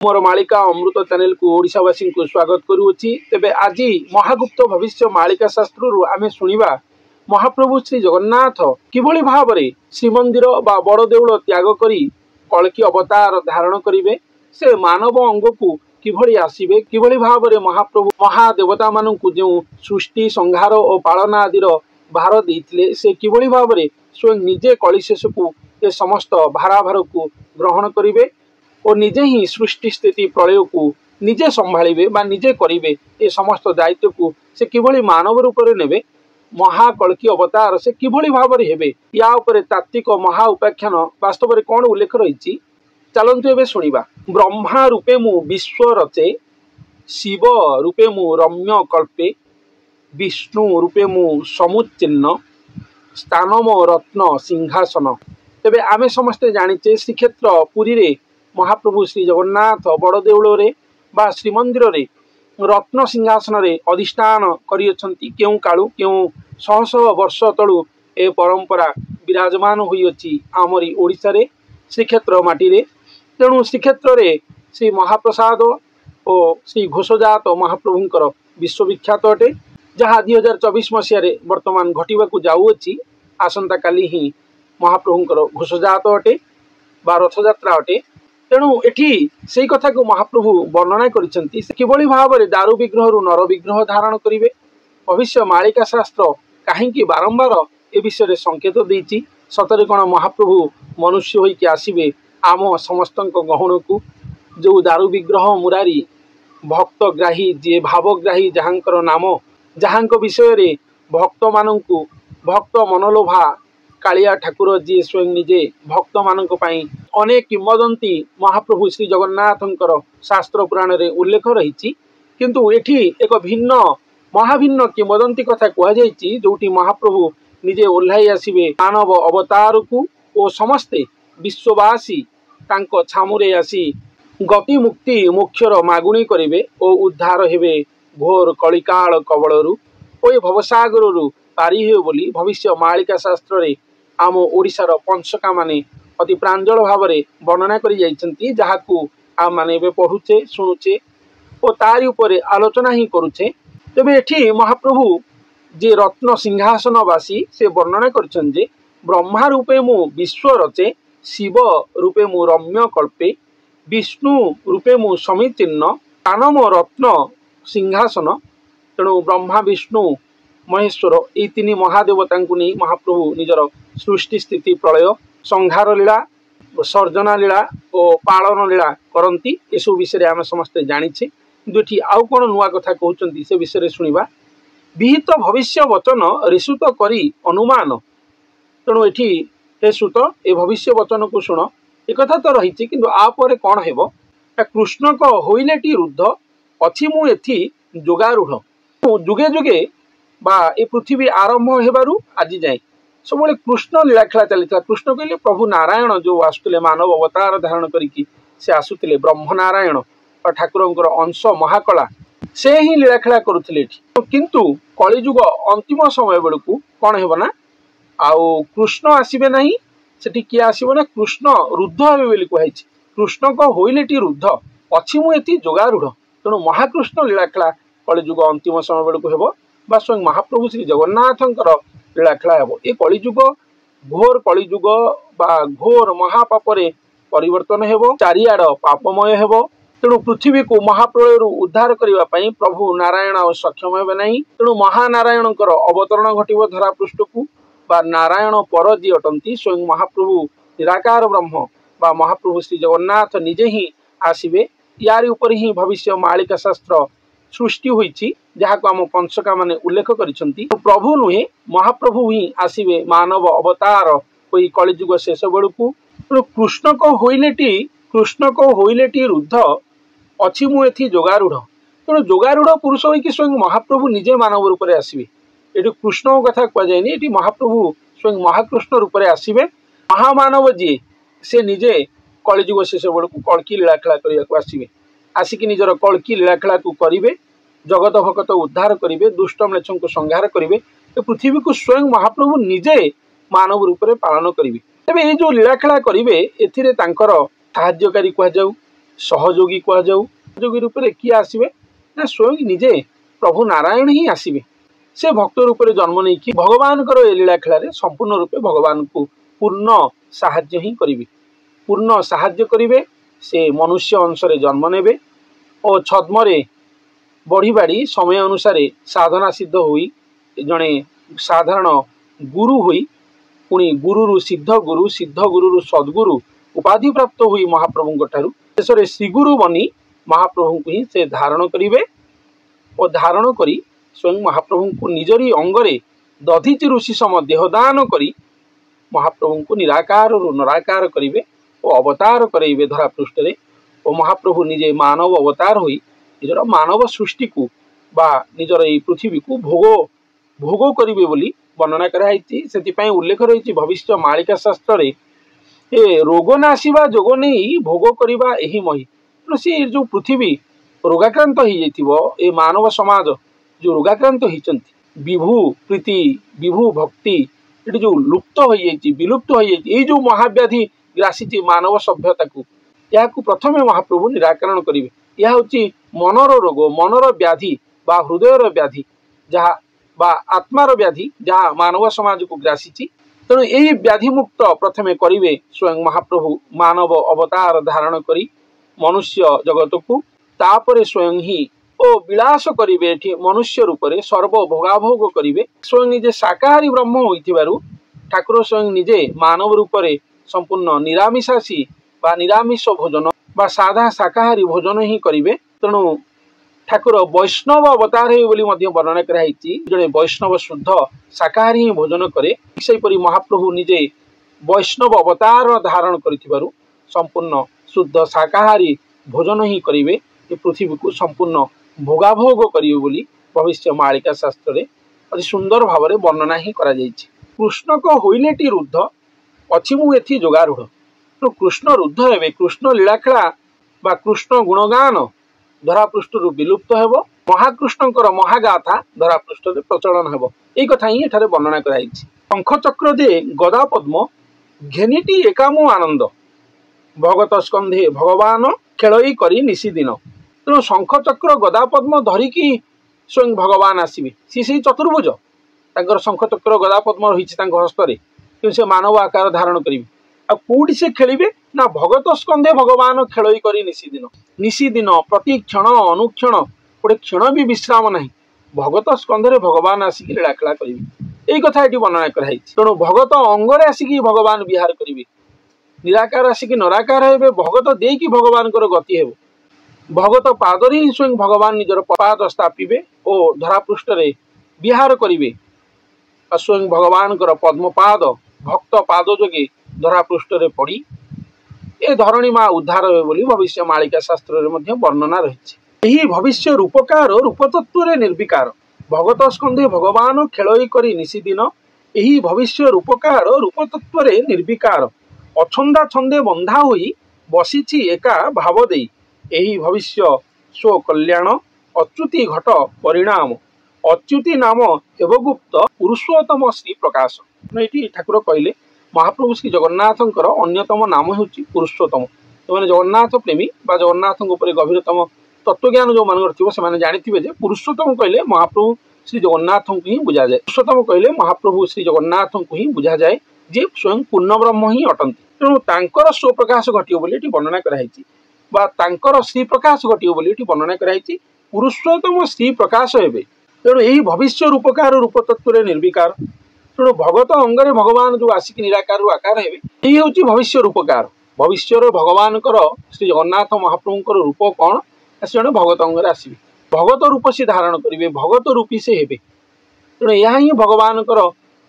मोर मालिका अमृत चैनल को ओडिशावासी को स्वागत करुच्ची। तेबे आज महागुप्त भविष्य मालिका शास्त्र आमे शुणिबा महाप्रभु श्री जगन्नाथ किभली भाव में श्रीमंदिर बा बड़ देउल त्याग करी कल्कि अवतार धारण करिवे, से मानव अंग को किभली आसीबे, किभली भाव में महाप्रभु महादेवता मानू जो सृष्टि संहार और पालना आदिर भार देइथिले, से किभली भाव में स्वयं निजे कलिशेष को ये समस्त भाराभार को ग्रहण करिवे और निजे ही सृष्टि स्थिति प्रलय को निजे संभाळिबे बा निजे करिवे। ये समस्त दायित्व को से किभली मानव रूप में नेबे, महाकल्कि अवतार से किभली भाव में हेबे, या उपरे तात्विक महा उपाख्यान वास्तव में कौन उल्लेख रही चलतु एवं शुणा। ब्रह्मा रूपे मु विश्व रचे, शिव रूपे मु रम्य कल्पे, विष्णु रूपे मु समुच्चिन्न, स्थानम रत्न सिंहासन। तेबे आमे समस्ते जानिचे श्रीक्षेत्र पुरी रे महाप्रभु श्री जगन्नाथ बड़ देउल रे बा श्रीमंदिर रे रत्न सिंहासन रे अधिष्ठान करियछंती। केउ कालू केउ शह शह वर्ष तलू ए परंपरा विराजमान होई अछि आमरी ओडिसा रे श्रीक्षेत्र माटी रे। तेणु श्रीक्षेत्र रे श्री महाप्रसाद और श्री घोषजात महाप्रभुंकर विश्वविख्यात अटे, जहाँ 2024 मसीह वर्तमान घटवाक जाऊँगी। आसंता काली ही महाप्रभुंकर घोषजात अटे बा रथयात्रा अटे। तेणु एठी से कथा को महाप्रभु वर्णना करिसेंती, किभली भाव में दारू विग्रह रु नर विग्रह धारण करिवे। भविष्य मालिका शास्त्र काहींकि बारंबार ए विषय रे संकेत देइछि। सतरे कोन महाप्रभु मनुष्य होई कि आसीबे आम समस्तक गहण को, जो दारू विग्रह मुरारी भक्तग्राही जे भावग्राही जहाँकर नाम, जहाँक विषय रे भक्त मानू भक्त मनलोभा कालिया ठाकुर जी स्वयं निजे भक्त मानक पई अनेक किंवदंती महाप्रभु श्री जगन्नाथंकर शास्त्र पुराण रे उल्लेख रही। किंतु एठी एक भिन्न महाभिन्न किंवदंती कथा कह जाइछि, जोटी महाप्रभु निजे ओल्हाई आसीबे मानव अवतार को ओ समस्ते विश्ववासी तांको छामुरे आसी गति मुक्ति मोक्षर मागुणी करिवे और उद्धार हेबे घोर कलिकाल कबलरू ओ भवसागर पारी हे बोली भविष्य मालिका शास्त्र रे आम ओडिशार पंचका माने अति प्रांजल भाव में वर्णना करि जाइछंती, जहाकू आम माने बे पढ़ुचे शुणुचे और तारी उपरे आलोचना ही करुचे। तेबे एठी महाप्रभु जे रत्न सिंहासनवासी से वर्णना करछन जे ब्रह्मा रूपे मु विश्व रचे, शिव रूपे मु रम्य कल्पे, विष्णु रूपे मु समीचिन्न, स्थानम रत्न सिंहासन। तेणु ब्रह्मा विष्णु महेश्वर ये तीन महादेवता नहीं महाप्रभु निजर सृष्टि स्थिति प्रलय संहार लीला सर्जना लीला और पालन लीला करती। एसबू विषय आम समस्ते जानिछे। दुटी आउ कौन नुआ कथा कहते से विषय शुणा। विहित भविष्य वचन ऋषुत करी अनुमान। तेणु एठी हे सुत ए भविष्य वचन को शुण। एक कथा तो रही किंतु आपर कौन हेब, कृष्ण को होइलेटी रुद्ध अछि मु एथि जोगारूढ़। जुगे जुगे बा ए पृथ्वी आरंभ हेबारु आज जाए सब कृष्ण लीलाखेला चली। कृष्ण कहले प्रभु नारायण जो आसुले मानव अवतार धारण करिकी से आसुले ब्रह्म नारायण और ठाकुरंकर अंश महाकला से ही लीलाखेला करुथिले। किंतु कलिजुग अंतिम समय बेलू कौन हेब ना आउ कृष्ण आसबे ना, सेठी किए आसब ना कृष्ण रुद्ध हे बोली कहुई। कृष्ण को होइलेटी रुद्ध अछि मु एति जोगारूढ़। तेणु महाकृष्ण लीलाखेला कलिजुग अंतिम समय बेलू हेब बा स्वयं महाप्रभु श्री जगन्नाथंकर लीलाखेला हेब। ए कलिजुग घोर कलिजुग बा घोर महापापरे परिवर्तन हेब, चारिआड पापमय हेब। तेणु पृथ्वी को महाप्रलय उद्धार करने पाई प्रभु नारायण आ सक्षम हेबे नहीं। तेणु महानारायणकर अवतरण घटिब धरा पृष्ठ को बा नारायण पर जी अटंती स्वयं महाप्रभु निराकार ब्रह्म बा महाप्रभु श्री जगन्नाथ निजे ही आसबे। यारी उपर ही भविष्य मालिका शास्त्र सृष्टि होईची, जहाँ को आम पंचका माने उल्लेख करिसंती। प्रभु नुहे महाप्रभु ही आसबे मानव अवतार कोई कलिजुग शेष बेलू। कृष्ण को होइलेटी रुद्ध अछि मु एथि जोगारूढ़। तेणु जोगारूढ़ पुरुष होई कि स्वयं महाप्रभु निजे मानव रूप में आसबे। ये कृष्ण कथा कहुनि, ये महाप्रभु स्वयं महाकृष्ण रूप में आसबे। महामानव जी से निजे कलिजुग शेष बेलू कल्कि लीलाखेला करने आसबे। आसिकी निजर कल्कि लीलाखेला को करिवे, जगत भगत उद्धार करिवे, दुष्ट म्लेच्छों को संहार करिवे। पृथ्वी को स्वयं महाप्रभु निजे मानव रूप में पालन करिवे। तेबे ये जो लीलाखेला करिवे एथिरे तांकर साहाय्यकारी कहुजाऊ, सहयोगी कहुँ सहयोगी रूप में किए आसवे ना स्वयं निजे प्रभु नारायण ही आसवे से भक्त रूप में जन्म नहीं भगवान लीला खेल संपूर्ण रूपे भगवान को पूर्ण साहाय्य ही करेंगे पूर्ण साहाय्य करेंगे से मनुष्य अंश जन्म ने और छद्म बढ़ी बाड़ी समय अनुसार साधना सिद्ध हुई जड़े साधारण गुरु हुई पुणी गुरु सिद्ध गुरु सद्गुरु उपाधि प्राप्त हुई महाप्रभु ठारू शेष में श्रीगुरु बनी महाप्रभु को ही से धारण करेंगे और धारण करी स्वयं महाप्रभु को निजरी अंगरे दधीचि ऋषि सम देहदान करी महाप्रभु को निराकार नराकार करेंगे और अवतार करेंगे धरा पृष्ठ में और महाप्रभु निजे मानव अवतार हुई निजर मानव सृष्टि को बा निजर ये पृथ्वी को भोग भोग करेंगे बोली वर्णना कराई से उल्लेख रही भविष्य मालिका शास्त्र ए रोग नासिबा जोग नहीं भोग करवा यही मही तेणु सी जो पृथ्वी रोगाक्रांत हो जाए मानव समाज जो रोगाक्रांत होती विभु प्रीति विभु भक्ति ये जो लुप्त हो विलुप्त हो जो महाव्याधि ग्रासी मानव सभ्यता को या प्रथम महाप्रभु निराकरण करेंगे यह हूँ मनर रोग मनर व्याधि बा हृदयर व्याधि जहाँ बा आत्मार व्याधि जहाँ मानव समाज को ग्रासी तेणु यही व्याधि मुक्त प्रथमे करेंगे स्वयं महाप्रभु मानव अवतार धारण करी मनुष्य जगत को तापर स्वयं ही ओ विलास करेंगे मनुष्य रूप से सर्व भोगाभोग करेंगे स्वयं निजे शाकाहारी ब्रह्म हो ठाकुर स्वयं निजे मानव रूप से संपूर्ण निरामिषासी बा निरामिष भोजन बा साधा शाकाहारी भोजन ही करेंगे तेणु ठाकुर वैष्णव अवतार है वर्णना कराई जड़े वैष्णव शुद्ध शाकाहारी ही भोजन करे सेपरी महाप्रभु निजे वैष्णव अवतार धारण कर संपूर्ण शुद्ध शाकाहारी भोजन ही करेंगे ये पृथ्वी को संपूर्ण भोगाभोग करेंगे बोली भविष्य मालिका शास्त्र में अति सुंदर भाव में वर्णना ही करा जाइछि। कृष्ण को होइलेटी रुद्ध अच्छी मुझे जोगारूढ़ तो कृष्ण रुद्ध हे कृष्ण लीलाखेला बा कृष्ण गुणगान धरापृष्ठ विलुप्त हेब महाकृष्णकर महागाथा धरापृष्ठ प्रचलन हेब यही कथा ही एठारे वर्णना कराई शंख चक्र दे गदा पद्म घेनिटी एकामो आनंद भगत स्कंधे भगवान खेलई करी निशिदिन तेणु शंख चक्र गदा पद्म धरिकी स्वयं भगवान आसवे सी चतुर्भुज तांकर शंख चक्र गदा पद्म रही हस्तरे कि से मानव आकार धारण करेंगे आ कौटी से खेलिए ना भगत स्कंधे भगवान खेलई करी निशिदिन प्रति क्षण अनुक्षण गोटे क्षण भी विश्राम ना भगत स्कंधे भगवान आसिक लीलाखेला करेंगे यही कथा ये वर्णना कराई तेणु भगत अंगरे आसिक भगवान विहार करेंगे निराकार आसिक नराकार हे भगत देकी भगवान गति हे भगत पादरे ही स्वयं भगवान निजर पाद स्थापिबे और धरापृष्ठ विहार करेंगे स्वयं भगवान पद्मपाद भक्त पाद जोगे धरापृष्ठ पड़ी ए धरणी माँ उद्धार हे बोली भविष्य मालिका शास्त्र वर्णना रही भविष्य रूपकार रूपतत्व निर्विकार भगत स्कंधे भगवान खेलई करी निशिदिन यही भविष्य रूपकार रूपतत्व निर्विकार अछंदा छंदे बंधा हुई बसी एका भाव दे यही भविष्य स्व कल्याण अच्युति घट परिणाम अच्युति नाम एवगुप्त पुरुषोत्तम श्री प्रकाश ये ठाकुर कहले महाप्रभु श्री जगन्नाथंकर अन्यतम नाम हूँ पुरुषोत्तम जो मैंने जगन्नाथ प्रेमी बा जगन्नाथ गभीरतम तत्वज्ञान जो मान से जानी पुरुषोत्तम कहले महाप्रभु श्री जगन्नाथ को ही बुझा जाए पुरुषोत्तम कहले महाप्रभु श्री जगन्नाथ को ही बुझा जाए जे स्वयं पूर्ण ब्रह्म ही अटंती तेणु तांकर स्वप्रकाश घटियो बोली वर्णना कराई श्री प्रकाश घटियो बोली वर्णना कराई पुरुषोत्तम श्री प्रकाश हे तेणु यही भविष्य रूपकार रूपतत्व निर्विकार तेणु भगत अंगरे भगवान जो आसिक निराकार आकार हे यही हूँ भविष्य रूपकार भविष्य भगवान श्री जगन्नाथ महाप्रभुंर रूप कौन से भगत अंगरे आसवे भगत रूप से धारण करेंगे भगत रूपी से हेबे तेणु यह ही भगवान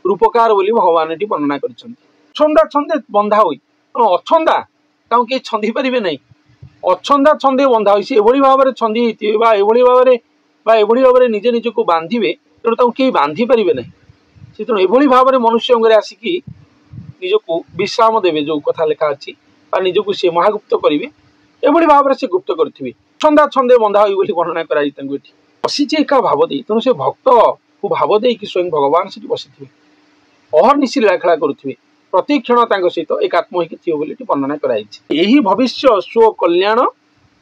रूपकार बोली भगवान ये वर्णना कर छंदा छंदे बंधा हुई अछंदा ताऊ कहीं छंदी पारे ना अछंदा छंदे बंधा हुई से भाव में छंदी भाव में निजे निज को बांधे तेणु ताऊ कहीं बांधि पारे ना से तेणु ये भाव में मनुष्य अंगरे आसिकी निजक विश्राम देवे जो कथा लिखा अच्छी निजक सी महागुप्त करेंगे ये भाव में से गुप्त करेंगे छंदा छंदे बंधा हुई वर्णना कराई बसी एका भाव दे तेणु से भक्त को भाव दे कि स्वयं भगवान से बसी अहर्निशी लीलाखेला करुवे प्रति क्षण सहित एकात्म होती वर्णना कराई यही भविष्य स्व कल्याण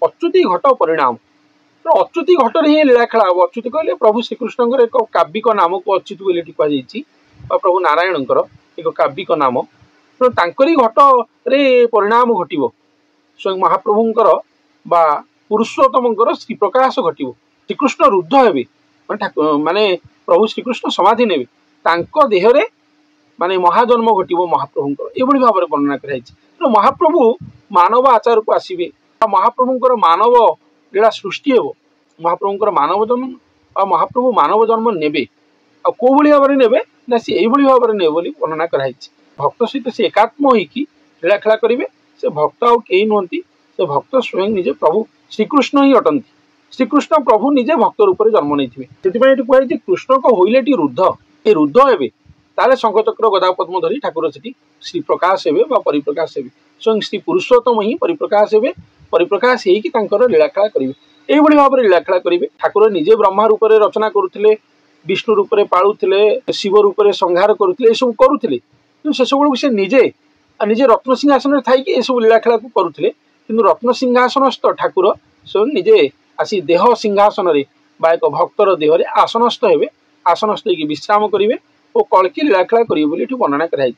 अच्युति घट परिणाम। अच्युति घटर ही लीला खेला हम। अच्युति कहले प्रभु श्रीकृष्ण एक काव्यिक नाम को अच्युत बोली कहुई, प्रभु नारायण एक काव्यिक नाम। तेनाली घट रे परिणाम घटव स्वयं महाप्रभुंकर बा पुरुषोत्तम श्री प्रकाश घटव। श्रीकृष्ण रुद्ध हे माने प्रभु श्रीकृष्ण समाधि ने देहरे माने महाजन्म घटव महाप्रभुंकर ये भाव में वर्णना कराई। महाप्रभु मानव आचार को आसवे, महाप्रभुंकर मानव लीला सृष्टि हे, महाप्रभुंकर मानव जन्म आ महाप्रभु मानव जन्म नेबे आ को भली भाव में नेबे ना सी एई भली भाव में नेबे बोली वर्णना कराई। भक्त सहित से एकात्म होइकी लीला खेला करेंगे। से भक्त आउ कई नुहति, से भक्त स्वयं निजे प्रभु श्रीकृष्ण ही अटंती। श्रीकृष्ण प्रभु निजे भक्त रूप में जन्म नहीं से कहुई कृष्ण को होइले टी रुद्ध, ये रुद्ध हे ताले शंखचक्र गदा पद्म धरी ठाकुर से श्री प्रकाश हे परिप्रकाश हे। स्वयं श्री पुरुषोत्तम ही परिप्रकाश हे, परिप्रकाश होकर लीला खेला करेंगे। यही भाव में लीला खेला करेंगे। ठाकुर निजे ब्रह्मा रूप में रचना करुले, विष्णु रूप में पालुले, शिव रूप में संहार करुले, सब करुले। से सब से निजे निजे रत्न सिंहासन थी सब लीला खेला करुले। कि रत्न सिंहासनस्थ ठाकुर स्वयं निजे आसी देह सिंहासन एक भक्तर देहरे आसनस्थ हे, आसनस्थ होकर विश्राम करेंगे और कलकी लीला खेला करेंगे वर्णना कराई।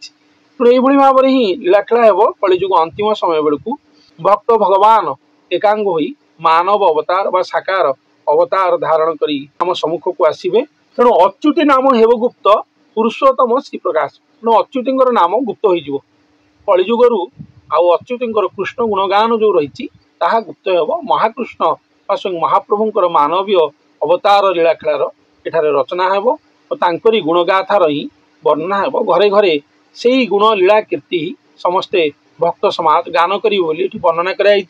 ये भाव में ही लीला खेला हे कलिजुग अंतिम समय बेलू भक्त भगवान एकांग हो मानव अवतार बा साकार अवतार धारण कर आम सम्मुख को आसवे। तेणु अच्युति नाम हेब गुप्त पुरुषोत्तम श्री प्रकाश। तेणु अच्युति नाम गुप्त हो कलिजुगर आउ अच्युति कृष्ण गुणगान जो रही गुप्त हे। महाकृष्ण स्वयं महाप्रभुंर मानवीय अवतार लीला खेलार एठारे रचना हे और गुणगाथार ही वर्णना हे। घरे घरे से ही गुण लीला कीर्ति समस्ते भक्त समाज गान करी वर्णना कराई।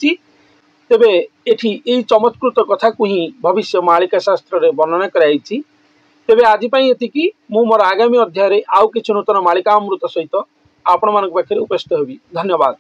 तेबे एठी एई चमत्कृत कथा को ही भविष्य मालिका शास्त्र रे वर्णना कराई। तेबे आज पई एतिकी मु मोर आगामी अध्याय रे आउ किछ नूतन मालिका अमृत सहित आपण मानक पाखरे उपस्थित हेबी। धन्यवाद।